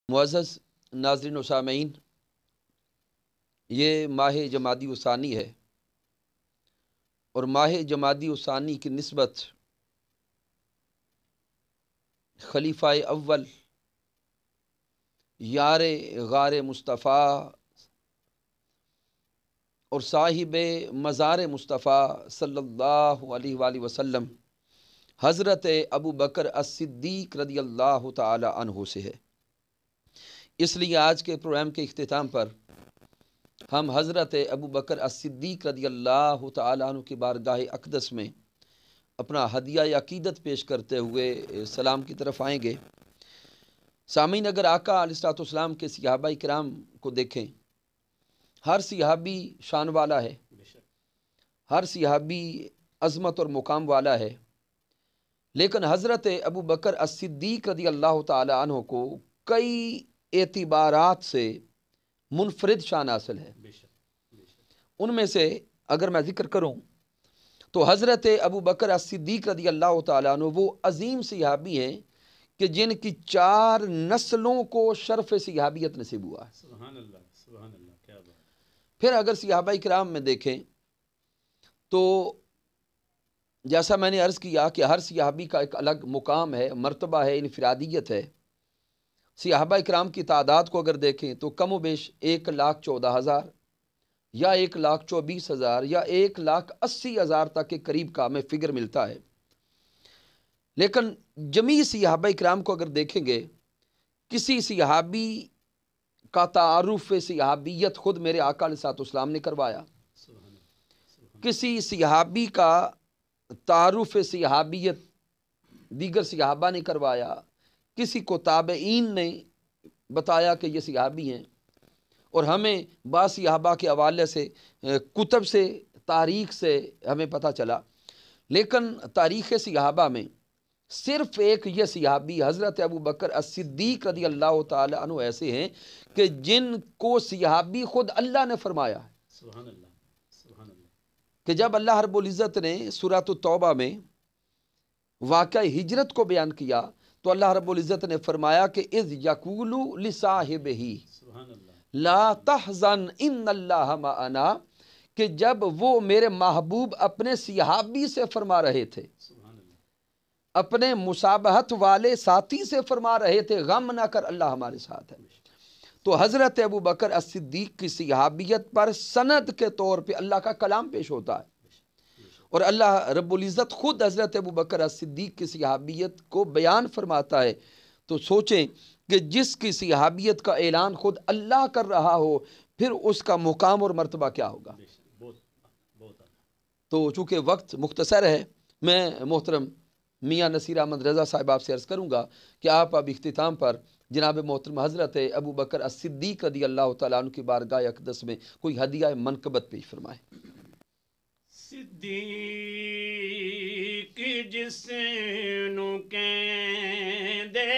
معزز ناظرین و سامعین، یہ ماہ جمادی الثانی ہے اور ماہ جمادی الثانی کی نسبت خلیفہ اول یار غار مصطفیٰ اور صاحب مزار مصطفیٰ صلی اللہ علیہ وآلہ وسلم حضرت ابو بکر الصدیق رضی اللہ تعالی عنہ سے ہے۔ اس لیے آج کے پروگرام کے اختتام پر ہم حضرت ابو بکر الصدیق رضی اللہ تعالی عنہ کی بارگاہ اقدس میں اپنا ہدیہ عقیدت پیش کرتے ہوئے سلام کی طرف آئیں گے۔ سامعین، اگر آقا علیہ الصلوۃ والسلام کے صحابہ کرام کو دیکھیں، ہر صحابی شان والا ہے، ہر صحابی عظمت اور مقام والا ہے، لیکن حضرت ابو بکر الصدیق رضی اللہ تعالی عنہ کو کئی اعتبارات سے منفرد شان حاصل ہے۔ ان میں سے اگر میں ذکر کروں تو حضرت ابو بکر الصدیق رضی اللہ تعالیٰ عنہ وہ عظیم صحابی ہیں کہ جن کی 4 نسلوں کو شرف صحابیت نصیب ہوا ہے۔ سبحان اللہ، سبحان اللہ، کیا بات۔ پھر اگر صحابہ کرام میں دیکھیں تو جیسا میں نے عرض کیا کہ ہر صحابی کا ایک الگ مقام ہے، مرتبہ ہے، انفرادیت ہے۔ صحابہ کرام کی تعداد کو اگر دیکھیں تو کم و بیش 1,14,000 یا 1,24,000 یا 1,80,000 تک کے قریب کا ہمیں فگر ملتا ہے۔ لیکن جمیع صحابہ کرام کو اگر دیکھیں گے، کسی صحابی کا تعارف صحابیت خود میرے آقا علیہ الصلوۃ والسلام نے کروایا، کسی صحابی کا تعارف صحابیت دیگر صحابہ نے کروایا، کسی کو تابعین نے بتایا کہ یہ صحابی ہیں، اور ہمیں بعض صحابہ کے حوالے سے کتب سے تاریخ سے ہمیں پتہ چلا، لیکن تاریخ صحابہ میں صرف ایک یہ صحابی حضرت ابو بکر الصدیق رضی اللہ تعالی عنہ ایسے ہیں کہ جن کو صحابی خود اللہ نے فرمایا ہے۔ سبحان اللہ، سبحان اللہ۔ کہ جب اللہ رب العزت نے سورۃ التوبہ میں واقعہ ہجرت کو بیان کیا تو اللہ رب العزت نے فرمایا کہ اذ یقول لصاحبہ سبحان اللہ، لا تحزن ان اللہ معنا، کہ جب وہ میرے محبوب اپنے صحابی سے فرما رہے تھے، سبحان اللہ، اپنے مصابہت والے ساتھی سے فرما رہے تھے، غم نہ کر، اللہ ہمارے ساتھ ہے۔ تو حضرت ابو بکر الصدیق کی صحابیت پر سند کے طور پہ اللہ کا کلام پیش ہوتا ہے، اور اللہ رب العزت خود حضرت ابو بکر الصدیق کی صحابیت کو بیان فرماتا ہے۔ تو سوچیں کہ جس کی صحابیت کا اعلان خود اللہ کر رہا ہو، پھر اس کا مقام اور مرتبہ کیا ہوگا۔ بہت بہت۔ تو چونکہ وقت مختصر ہے، میں محترم میاں نصیر احمد رضا صاحب آپ سے عرض کروں گا کہ آپ اب اختتام پر جناب محترم حضرت ابو بکر الصدیق رضی اللہ تعالیٰ عنہ کی بارگاہ اقدس میں کوئی ہدیہ منقبت پیش فرمائیں۔ صدیق جس نو کہندے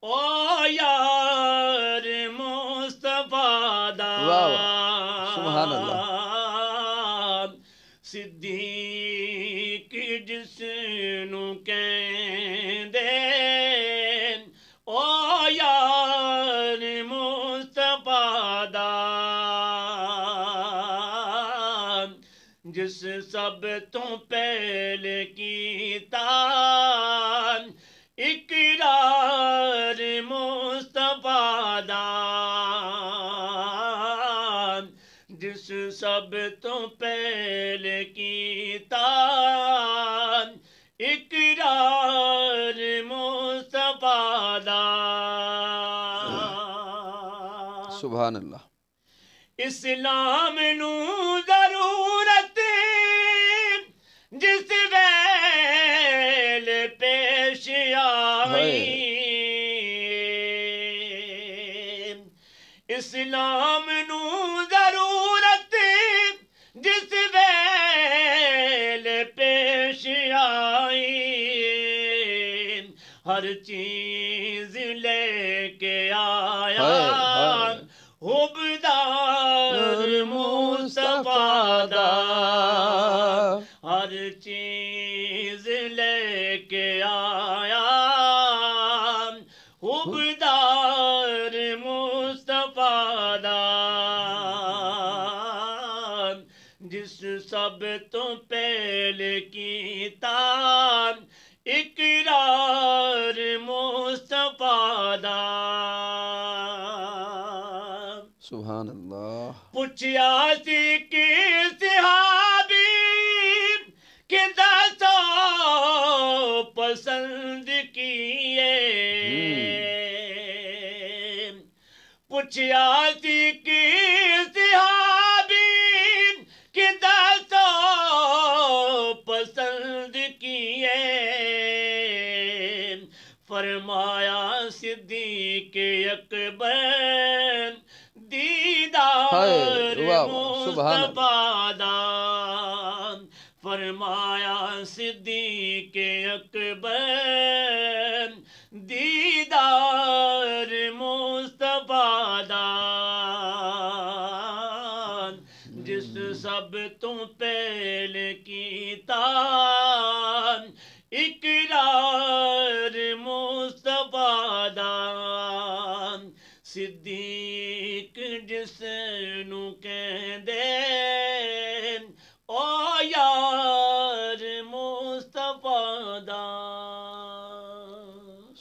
او یار مصطفیٰ دا، واہ واہ، سبحان اللہ۔ صدیق جس نو کہندے او یار مصطفیٰ دا، جس سب تو پہلے کیتا اقرار مصطفیٰ دا، جس سب تو پہلے کیتا اقرار مصطفیٰ دا۔ سبحان اللہ۔ اسلام نو ضرورت جس ویل پیش آئی، اسلام نو ضرورت جس ویل پیش آئی، ہر چیز لے کے آیا حبدار مصطفیٰ دا، ہر چیز لے کے آیا خوبدار مصطفیٰ دا جس سب تو پہلے کیتا اقرار مصطفیٰ دا سبحان اللہ پوچھیا سی کہ صحابی کہ دسو پسند کیے پوچھیا سی کہ صحابی کہ دسو پسند کیے فرمایا صدیق اکبر دیدار مصطفیٰ دا فرمایا صدیق اکبر دیدار مصطفیٰ دا جس سب تو پہلے کیتا اقرار مصطفیٰ دا صدیق جس نو کہندے او یار مصطفیٰ دا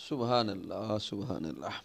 سبحان اللہ سبحان اللہ